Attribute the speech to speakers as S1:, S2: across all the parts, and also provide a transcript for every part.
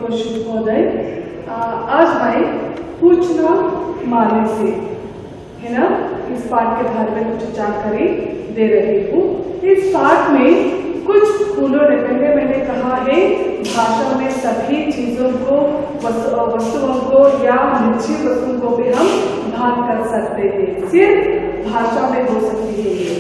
S1: को शुभोदय। आज मैं पूछना माने से है ना इस पाठ के बारे में कुछ जानकारी दे रही हूँ। इस पाठ में कुछ फूलों ने पहले मैंने कहा है भाषा में सभी चीजों को वस्तुओं को या निश्चित वस्तुओं को भी हम भाग कर सकते हैं, सिर्फ भाषा में हो सकती है ये।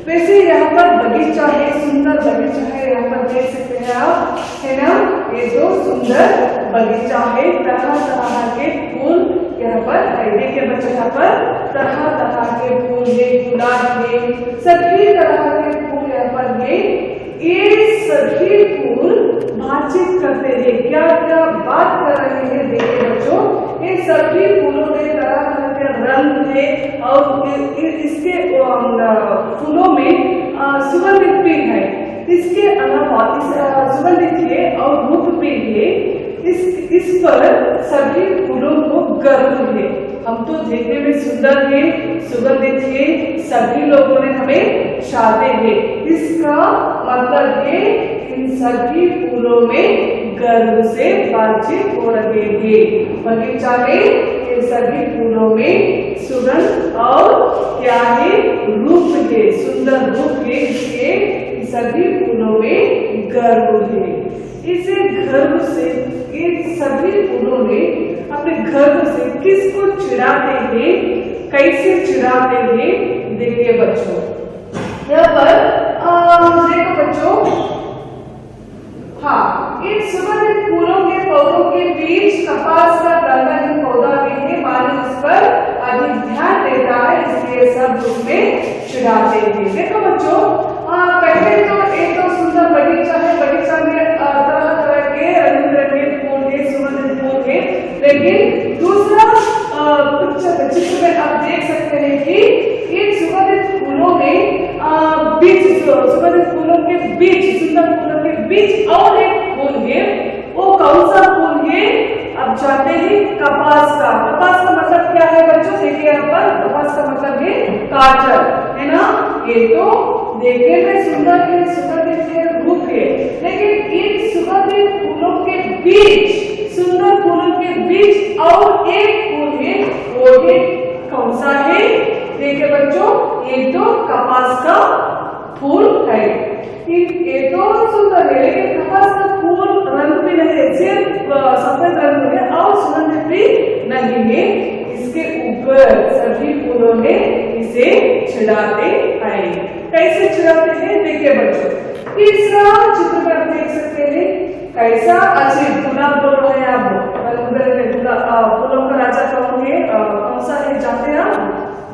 S1: वैसे यहाँ पर बगीचा है, सुंदर बगीचा है, यहाँ पर देख सकते हैं आप, है ना। ये तो सुंदर बगीचा है, तरह तरह के फूल यहाँ पर है। देखिए बच्चे यहाँ पर तरह तरह के फूल है, गुलाब है, सभी तरह के फूल यहाँ पर है। ये सभी फूल बातचीत करते हैं, क्या क्या बात कर रहे हैं। देखिए बच्चों, ये सभी फूलों में तरह तरह के रंग है और इसके फूलों में सुगंधित भी है। इसके अलावा इस सुगंधित है और रूप भी है। इस पर सभी फूलों को गर्व है। हम तो देखने में सुंदर है, सुगंधित है, सभी लोगों ने हमें चाहते हैं। इसका मतलब है इन सभी फूलों में गर्व से बातचीत हो रहे हैं। बगीचा में इन सभी फूलों में सुगंध और क्या है, रूप है, सुंदर रूप है। इसके सभी फूलों में गर्व है। इसे गर्व से इन सभी फूलों ने अपने गर्व से किसको चिढ़ाते हैं, कैसे चिढ़ाते हैं। देखिए बच्चों, यहाँ पर देखो बच्चों, हाँ, इन सुगंधित फूलों के पौधों के बीच कपास का रंगीन पौधा भी है। मालिक इस पर अधिक ध्यान देता है, इसलिए सब उसमें चिढ़ाते हैं। देखो बच्चों, पहले तो एक तो सुंदर बगीचा है, बगीचा में तरह तरह के रंग बिरंगे फूल है, सुगंधित फूल है। लेकिन दूसरा चित्र में आप देख सकते हैं कि इन सुगंधित फूलों में सुगंधित फूलों के बीच, सुंदर फूलों के बीच और एक फूल है। वो कौन सा फूल है? अब जानते हैं, कपास का। कपास का मतलब क्या है बच्चों? देखिए यहाँ पर कपास का मतलब है काजल, है ना। ये तो देखने में सुंदर है, सुगंधित है, रूप है। लेकिन इन सुगंधित फूलों के बीच, सुंदर फूलों के बीच और एक फूल है, वो है कौन सा है? देखिए बच्चों, ये तो कपास का फूल है। ये तो सुंदर है, लेकिन कपास का फूल रंग भी नहीं है, सिर्फ सफेद रंग है और सुगंधित भी नहीं है। इसके ऊपर सभी फूलों में इसे चिढ़ाते हैं। कैसे चिढ़ाते हैं? देखिए बच्चों, तीसरा चित्र में आप देख सकते हैं कैसा अजीब गुलाब बोल रहे हैं आप। फूलों का राजा कौन है? कौन सा है जानते हैं आप?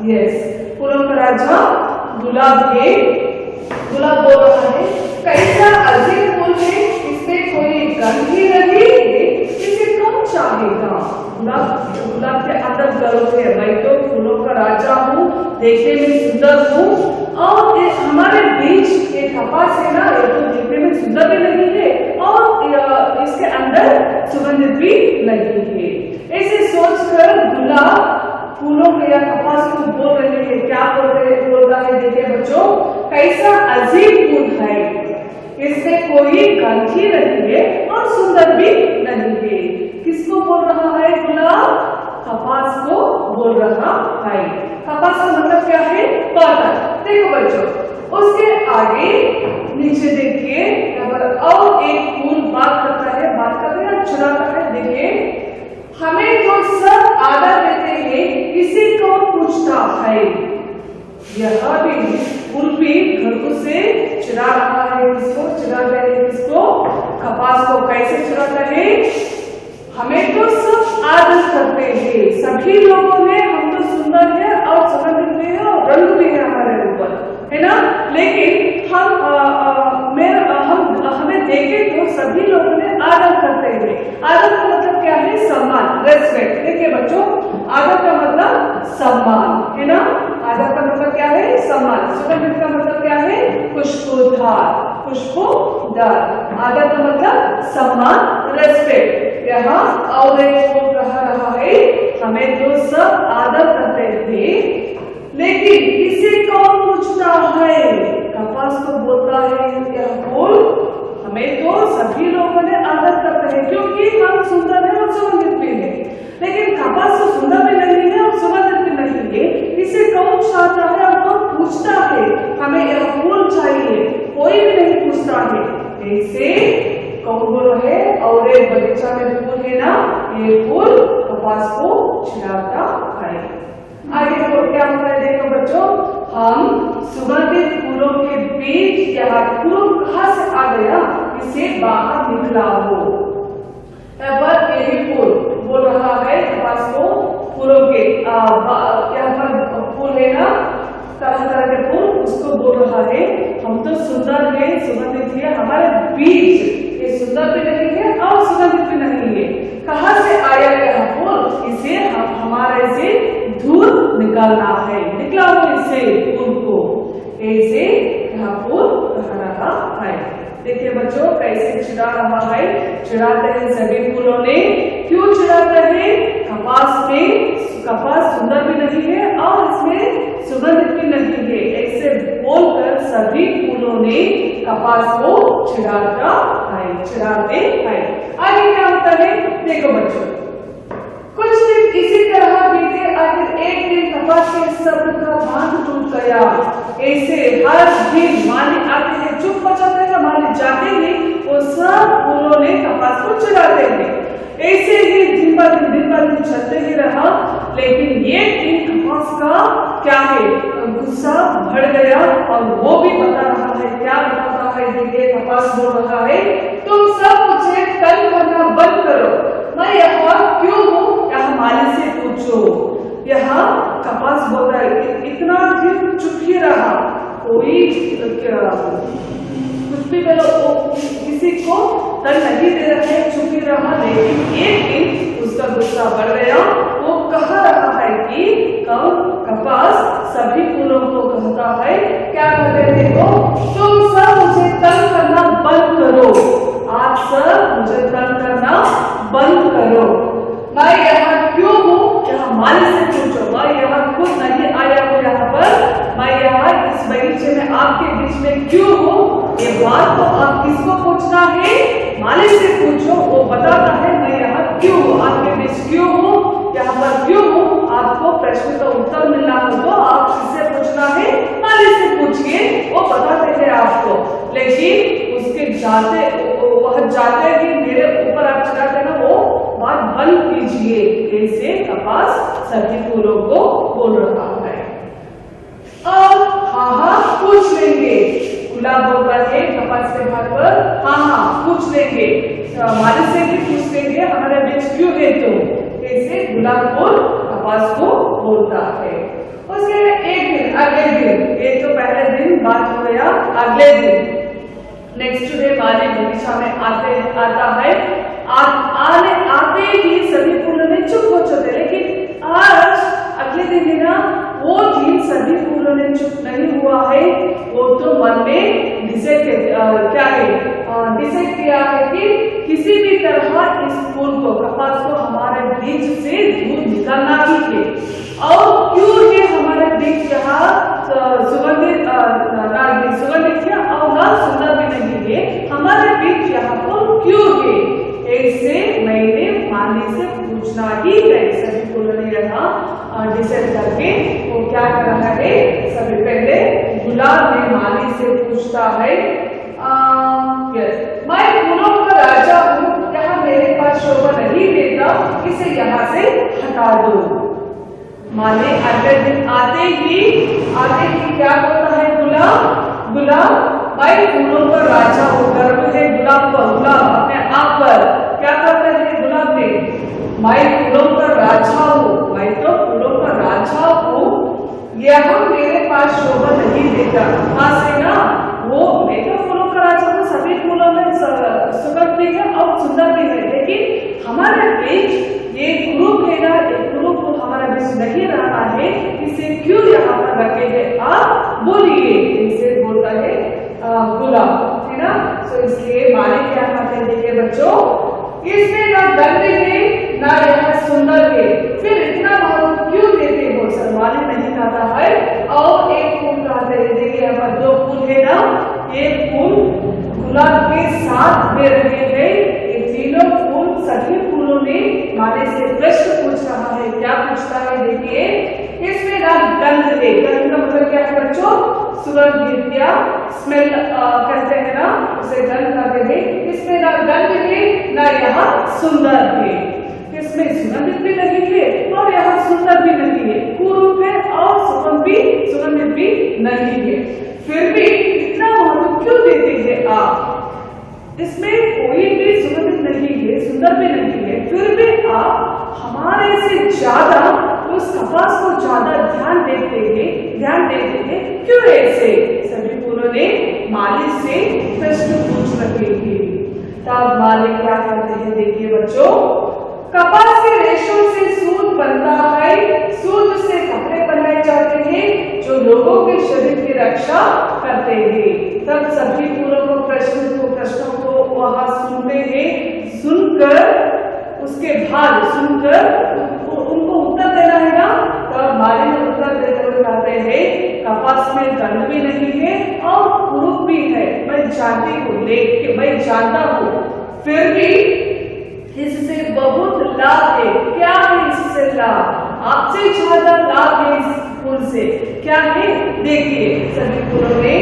S1: यस, फूलों का राजा गुलाब है। गुलाब बोल रहा है कैसा अजीब फूल है, इसमें कोई गंध ही नहीं है, इसे कौन चाहेगा। गुलाब के अंदर गर्व है, मैं तो फूलों का राजा हूँ, देखने में सुंदर हूँ और हमारे बीच ये कपास है ना, ये तो देखने में सुंदर भी नहीं है और इसके अंदर सुगंधित भी नहीं है। ऐसे सोचकर गुलाब फूलों के या कपास को बोल रहे हैं, क्या बोल रहा है? देखिए बच्चों, कैसा अजीब फूल है, इसमें कोई गंध ही नहीं है और सुंदर भी नहीं है। किसको बोल रहा है गुलाब? कपास को बोल रहा है। कपास का मतलब क्या है? कॉटन। देखो बच्चों, उसके आगे नीचे देखिए, और एक फूल बात करता है, बात करता है, चिढ़ाता है। देखिए, हमें जो सब आदर देते हैं, इसी को पूछता है। यह भी फूल भी घर से चिढ़ा रहा है। किसको चिढ़ाता है? किसको? कपास को। कैसे चिढ़ाता है? हमें तो सब आदर करते हैं, सभी लोगों ने, हम तो सुंदर है और सुगंधित भी है और रंग भी है हमारे ऊपर, है ना। लेकिन हमें देखे तो सभी लोगों ने आदर करते हैं। आदर का मतलब क्या है? सम्मान, रेस्पेक्ट। देखिए बच्चों, आदर का मतलब सम्मान, है ना। आदर का मतलब क्या है? सम्मान। सुगंधित का मतलब क्या है? खुशबूदार, खुशबूदार। आदर का मतलब सम्मान, रेस्पेक्ट। यहाँ और एक बोल रहा है, हमें तो सब आदर करते थे, लेकिन इसे कौन पूछता है? कपास को बोलता है यह फूल, हमें तो सभी लोगों ने आदर करते हैं क्योंकि हम ऐसे कौन बोल रहा है, और एक बगीचा में फूल है ना, ये फूल कपास को छिड़ाता है। आगे तो क्या होता है देखो बच्चों, हम सुगंधित फूलों के बीच यहाँ फूल कहाँ से आ गया, इसे बाहर निकला हो। पर यही फूल बोल रहा है कपास को फूलों के यहाँ पर फूल है ना, तरह तरह के फूल, उसको बोल रहा है हम तो सुंदर है, सुगंधित है, हमारे बीच ये सुंदर भी नहीं है और सुगंधित भी नहीं है, कहाँ से आया यह फूल, इसे हम हमारे से दूर निकालना है, निकला हो इससे फूल को, ऐसे यह फूल कह रहा है। देखिए बच्चों कैसे चिढ़ा रहा है, चिढ़ाते हैं सभी फूलों ने, क्यों चिढ़ाते हैं, कपास में कपास सुंदर भी नहीं है और इसमें सुगंधित भी नहीं है, ऐसे बोलकर सभी फूलों ने कपास को चिढ़ाता है, चिढ़ाते हैं। आगे क्या होता है देखो बच्चों, कुछ दिन इसी तरह बीते, आखिर एक दिन कपास के शब्द का बांध टूट गया। ऐसे हर दिन माली आते हैं, चुप हो जाते हैं, माली जाते हैं, वो सब फूलों ने कपास को चिढ़ाते हैं। ऐसे ही दिन पर दिन चलते ही रहा, लेकिन ये दिन कपास का क्या है, गुस्सा बढ़ गया और वो भी बता रहा है, क्या बताता है देखिए, कपास बोल रहा है तुम सब मुझे तंग करना बंद करो, मैं यहाँ क्यों हूँ यहाँ माली से पूछो। यहाँ कपास बोल रहा है इतना दिन चुप ही रहा, कोई कुछ भी बोलो, किसी को तंग नहीं दे रहा है, चुप ही रहा, लेकिन एक दिन उसका गुस्सा बढ़ गया, वो कह रहा है कि कपास सभी फूलों को कहता है, क्या कहते हैं देखो, तुम सब मुझे तंग करना बंद करो, आप सब मुझे तंग करना बंद करो, मैं यहाँ क्यों हूँ यहाँ माली से पूछो, मैं यहाँ खुद नहीं आया हूँ यहाँ पर, मैं यहाँ इस बगीचे में आपके बीच में क्यों हूँ, ये बात तो आप किसको पूछना है, माली से पूछो, वो बताता है मैं यहाँ क्यों हूँ, आपके बीच क्यों हूँ, यहाँ पर क्यों हूँ। आपको प्रश्न का उत्तर मिलना हो तो आप किससे पूछना है, माली से पूछिए, वो बताते हैं आपको, लेकिन उसके जाते वह जाते ही मेरे ऊपर आप चढ़ाते ना, वो बात बंद कीजिए, ऐसे कपास सभी फूलों को बोल रहा है। अब हाँ पूछ लेंगे, गुलाब बोलता है कपास के भाग पर, हाँ पूछ लेंगे, माली से भी पूछ लेंगे हमारे बीच क्यों है, तो ऐसे गुलाब फूल कपास को बोलता है। उसके एक दिन अगले दिन, ये तो पहले दिन बात हो गया, अगले दिन नेक्स्ट डे माली बगीचा में आता है, आते ही सभी फूलों में चुप हो जाते, लेकिन आज अगले दिन है ना, वो दिन सभी फूलों ने चुप नहीं हुआ है, वो तो मन में डिसाइड किया है कि किसी भी तरह इस फूल को कपास को हमारे बीच से दूर निकालना ही है, और क्यों ये हमारे बीच यहाँ सुगंधित है और ना सुंदर भी नहीं है, हमारे बीच यहाँ फूल क्यों है, ऐसे मैंने माली से पूछना ही है। सभी फूलों ने यहाँ डिसाइड करके वो क्या कर रहा है, सबसे पहले गुलाब ने माली से पूछता है, मैं फूलों का राजा हूँ, यहाँ मेरे पास शोभा नहीं देता, इसे यहाँ से हटा दो। माली अगले दिन आते ही क्या बोलता है गुलाब मैं फूलों का राजा हूँ, गर्व है गुलाब अपने आप पर, क्या करते हैं गुलाब ने, मैं फूलों का राजा हूँ, मैं तो फूलों का राजा हूँ, यह मेरे पास शोभा नहीं देता, हाँ से ना, वो मैं तो फूलों का राजा हूँ, सभी फूलों में सुगंध भी है और सुंदर भी है, लेकिन हमारे बीच ये ग्रुप है ना, ग्रुप हमारे बीच नहीं रहा है, इसे क्यों यहाँ पर रखे हैं, आप बोलिए, इसे बोलता है गुलाब, है ना। तो इसलिए माली क्या कहते हैं देखिए बच्चों, इसमें ना दंड है ना यह सुंदर है, फिर इतना महत्व क्यों देते हो, सर माली नहीं कहता है। और एक फूल कहते हैं, देखिए यहाँ पर दो फूल है ना, एक फूल गुलाब के साथ में रखे हैं, ये तीनों फूल सभी फूलों ने माली से प्रश्न पूछ रहा है, क्या पूछता है देखिए, इसमें ना गंध है, गंध का मतलब क्या है बच्चों, सुगंध या स्मेल कहते हैं ना, उसे गंध कहते न यहाँ सुंदर है। इसमें सुगंधित भी नहीं है और यहाँ सुंदर भी नहीं है, कुरूप है और सुगंधित भी नहीं है। फिर भी इतना महत्व क्यों देते हैं आप? इसमें कोई भी सुगंधित नहीं है, सुंदर भी नहीं है, फिर भी आप हमारे से ज्यादा उस कपास को ज्यादा ध्यान देते हैं, क्यों ऐसे? सभी फूलों ने माली से प्रश्न पूछ रखे थे। तब माली क्या करते हैं देखिए बच्चों, कपास के रेशों से सूत बनता है, सूत से कपड़े बनाए जाते हैं जो लोगों के शरीर की रक्षा करते हैं। तब सभी फूलों को प्रश्नों को वहां सुनते हैं, सुनकर उसके बाद उनको उत्तर देना है ना। तब माली ने उत्तर देते हुए कहते हैं, कपास में गंध भी नहीं है और कुरूप भी है, मैं जानती हूँ, लेकिन मैं जानता हूँ, फिर भी इससे बहुत लाभ है। क्या है इससे लाभ? आपसे ज्यादा लाभ है इस फूल से। क्या है देखिए, सभी फूलों ने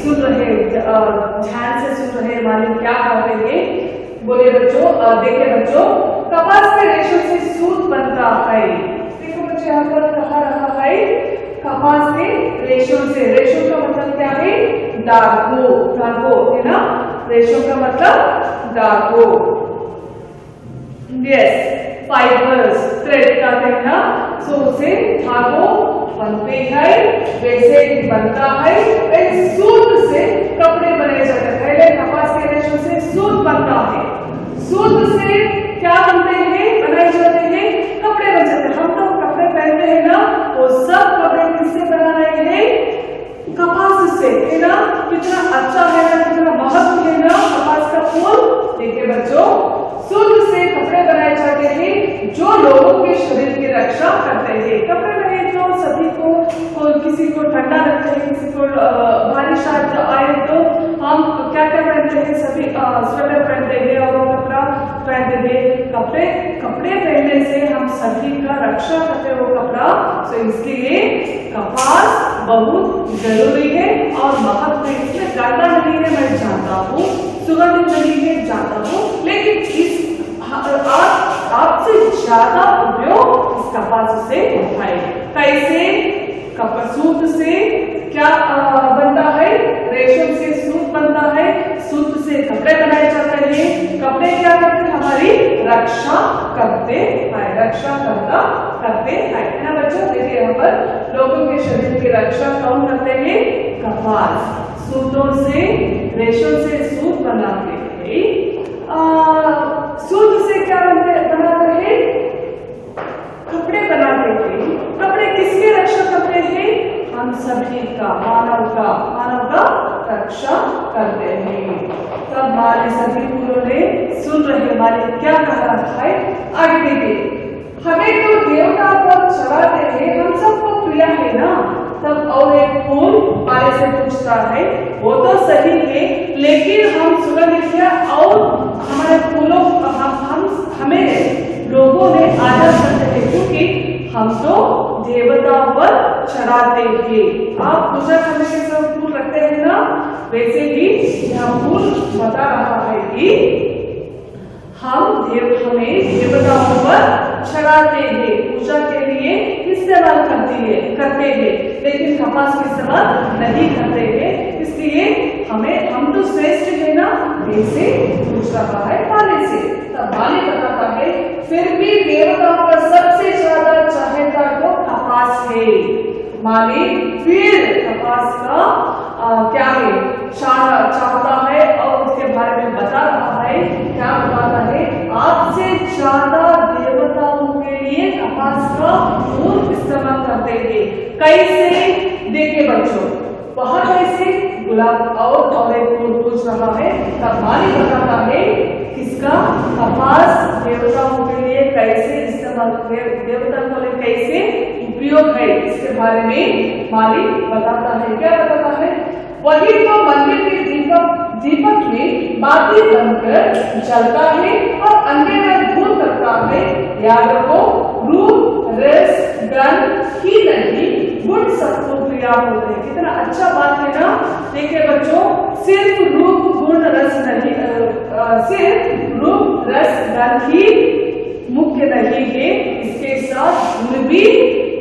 S1: सुन रहे, ध्यान से सुन रहे माली क्या कहते हैं। बोलिए बच्चों, देखिए बच्चों, कपास के रेशों से सूत बनता है। देखो बच्चों, यहाँ पर कहा रहा है कपास के रेशों से। रेशों का मतलब क्या है? धागो है ना। रेशों का मतलब धागो, यस, फाइबर्स, थ्रेड का कहना। सो उसे धागो बनते हैं, वैसे ही बनता है। सूत से कपड़े बने जाते हैं। पहले कपास के रेशों से सूत बनता है, सूत से क्या बनते हैं? बनाए जाते हैं, कपड़े बन जाते हैं। हम तो कपड़े पहनते हैं ना, वो सब कपड़े किससे बना रहे हैं? कपास से, है ना। कितना अच्छा है ना, कितना महत्व है ना कपास का फूल। देखिए बच्चों, सूत से कपड़े बनाए जाते हैं जो लोगों के शरीर की रक्षा करते हैं। कपड़े बने तो सभी को किसी को ठंडा लगता है, किसी को बारिश आए तो हम क्या पहनते हैं? सभी स्वेटर पहनते हैं और कपड़ा पहनते हैं। कपड़े पहनने से हम सभी का रक्षा करते हैं वो कपड़ा। तो इसलिए कपास बहुत जरूरी है और महत्व है। इसमें गंदा नहीं है, मैं जानता हूँ, सुगंधित नहीं है, जानता हूँ, लेकिन इस आपसे ज्यादा उपयोग इस कपास से है। कैसे? सूत से क्या बनता है? रेशम से सूत बनता है, सूत से कपड़े बनाए जाते हैं। कपड़े क्या करते हैं? हमारी रक्षा करते हैं ना बच्चों। देखिए यहाँ पर लोगों के शरीर की रक्षा कौन करते हैं? कपास। सूतों से, रेशम से सूत बनाते हैं। सूत से क्या बनाते हैं? कपड़े बनाते हैं। कपड़े किसकी रक्षा करते हैं? हम सभी का, मानव का रक्षा करते हैं। तब माली, सभी फूलों ने सुन रहे माली क्या कह रहा है। आगे देखिए, हमें तो देवता पर चढ़ाते हैं, हम सबको प्रिय है ना। तब और एक फूल माली से पूछता है, वो तो सही है, लेकिन हम सुगंधित और हमारे फूलों हमें लोगों ने आदर करते हैं, क्योंकि हम तो देवताओं पर चढ़ाते हैं। आप पूजा करने के सब फूल रखते हैं ना, वैसे ही यह फूल बता रहा है कि हमें देवताओं पर चढ़ाते हैं, पूजा के लिए इस्तेमाल करते हैं, लेकिन कपास का इस्तेमाल नहीं करते हैं। इसलिए हम तो श्रेष्ठ है ना, वैसे पूछ रहा है माली से। तब माली बताता है, फिर भी देवताओं पर सबसे ज्यादा चाहता तो कपास है। माली फिर कपास का क्या है चाहता है और उसके बारे में बता रहा है। क्या बताता है? आपसे ज्यादा देवताओं के लिए कपास का फूल इस्तेमाल करते हैं। कैसे? देखिए बच्चों, वहां कैसे? गुलाब और एक फूल पूछ रहा है। तब माली बताता है किसका? कपास देवताओं के लिए कैसे इस्तेमाल, देवताओं के लिए कैसे उपयोग है, इसके बारे में माली बताता है। क्या बताता है? वही तो मंदिर के दीपक में बाती बनकर जलता है और अंधेरा दूर करता है। याद रखो, रूप, रस, गंध ही नहीं, गुण सबको प्रिय होते हैं। कितना अच्छा बात है ना। देखिए बच्चों, सिर्फ रूप, गुण, रस नहीं, सिर्फ रूप, रस, गंध ही मुख्य नहीं है, इसके साथ गुण भी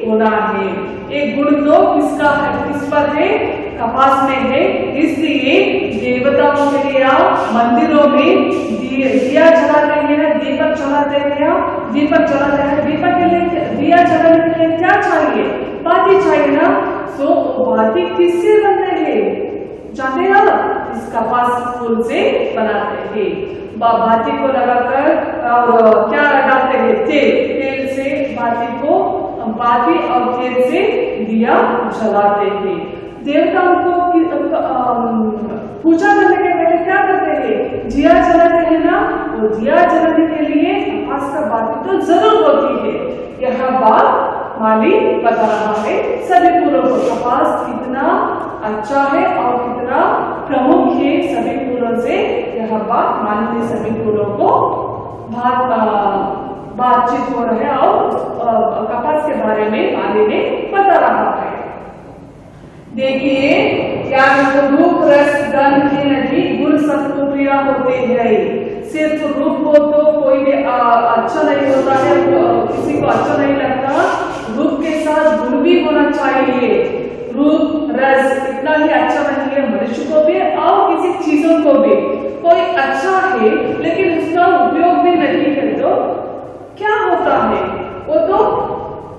S1: होना है। एक गुण तो किसका है, किस पर है, कपास में है। इसलिए देवताओं के लिए मंदिरों में दिया जलाते हैं, दीपक जलाते हैं, दीपक जलाते हैं। दीपक के लिए, दिया जलाने के लिए क्या चाहिए, बाती चाहिए ना। सो बाती किससे बनते हैं जानते हैं आप, इस कपास फूल से बनाते हैं। बाती को लगाकर और क्या डालते हैं, तेल से बाती को, बाती और तेल से दिया जलाते हैं। देवताओं को पूजा करने के पहले क्या करते हैं, दिया जलाते हैं ना। वो दिया जलाने के लिए कपास का बाती तो जरूर होती है। यह बात माली बता रहा है सभी फूलों को, कपास कितना अच्छा है और कितना प्रमुख है सभी फूलों से। यह बात माली ने सभी फूलों को बातचीत हो रहा है और कपास के बारे में माली ने बता रहा है। देखिए क्या रूप रस गंध के नदी गुण सबको प्रिय होते हैं। सिर्फ रूप हो तो कोई भी अच्छा नहीं होता है, किसी को अच्छा नहीं लगता। रूप के साथ गुण भी होना चाहिए। रूप रस इतना ही अच्छा नहीं है मनुष्य को भी और किसी चीजों को भी। कोई अच्छा है लेकिन उसका उपयोग भी नहीं है तो क्या होता है, वो तो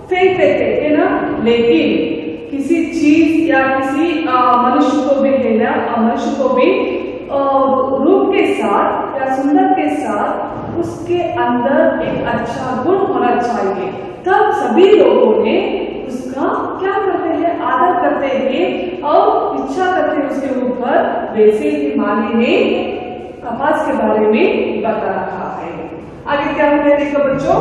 S1: फेंक देते है ना। लेकिन किसी चीज या किसी मनुष्य को भी लेना, मनुष्य को भी रूप के साथ या सुंदर के साथ उसके अंदर एक अच्छा गुण होना चाहिए। तब सभी लोगों ने उसका क्या करते हैं, आदर करते हैं और इच्छा करते हैं उसके ऊपर। वैसे ही माली ने कपास के बारे में बता रहा है। आगे क्या होता है देखो बच्चों,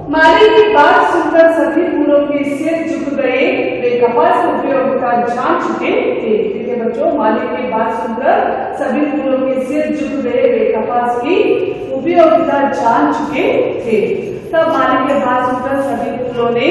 S1: माली की बात सुनकर सभी फूलों के सिर झुक गए, वे कपास की उपयोगिता जान चुके थे। ठीक है बच्चों, माली की बात सुनकर सभी फूलों के सिर झुक गए, वे कपास की उपयोगिता जान चुके थे। तब माली की बात सुनकर सभी फूलों ने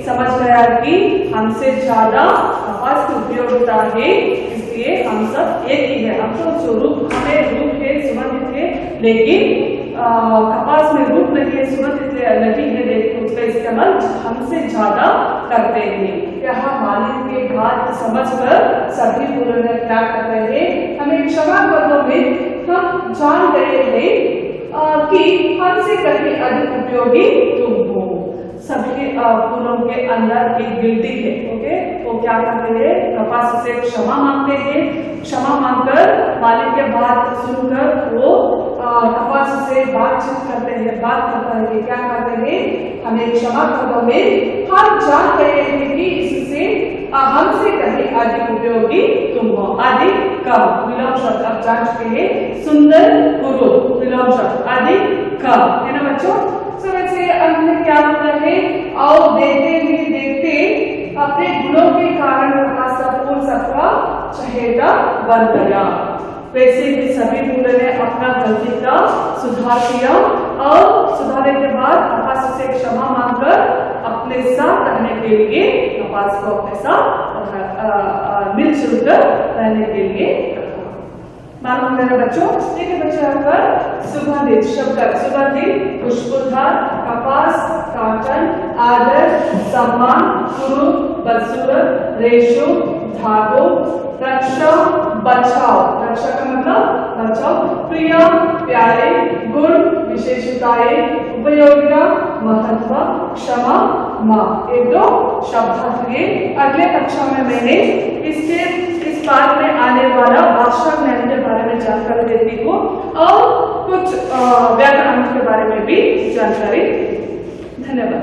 S1: समझ गया कि हमसे ज्यादा कपास की उपयोगिता है, इसलिए हम सब एक ही है। हम तो जो रूप, हमें रूप है, सुगंधित है, लेकिन कपास में रूप नहीं है, सुगंधित नहीं है, लेकिन उसका इस्तेमाल हमसे ज्यादा करते हैं। यहाँ माली की बात समझकर सभी फूलों ने क्या कर रहे हैं, हमें क्षमा करो में हम जान गए हैं कि हमसे कहीं अधिक उपयोगी तुम हो। सभी फूलों के अंदर एक गिल्टी है। ओके, वो क्या करते हैं, कपास से क्षमा मांगते हैं। क्षमा मांगकर मालिक के बात सुनकर वो कपास से बातचीत करते हैं, बात करता है कि क्या करते हैं, हमें क्षमा कर दो में हम जान गए हैं कि इससे हमसे कहीं अधिक उपयोगी तुम हो। अधिक कम विलोम शब्द अब जान चुके हैं, सुंदर गुरु विलोम शब्द, अधिक कम है ना बच्चों। तो वैसे अंत में क्या होता है, और देखते ही देखते अपने गुणों के कारण कपास का फूल सबका चहेता बन गया। वैसे ही सभी फूलों ने अपना गलती का सुधार किया और सुधारने के बाद कपास से क्षमा मांगकर अपने साथ रहने के लिए, कपास को अपने साथ मिलजुल कर रहने के लिए मालूम मेरे बच्चों। देखिए बच्चों, यहाँ पर सुगंधित शब्द, सुगंधित, खुशबूदार, कपास, काटन, आदर, सम्मान, कुरु, बदसूरत, रेशो, धागो, रक्षा, बचाव, रक्षा का मतलब बचाव, प्रिय, प्यारे, गुण, विशेषताएं, उपयोगिता, महत्व, क्षमा, माँ। एक दो शब्द हुए। अगले कक्षा में मैंने इस पाठ में आने वाला भाषा ज्ञान के बारे में जानकारी देती हूँ और कुछ व्याकरण के बारे में भी जानकारी। धन्यवाद।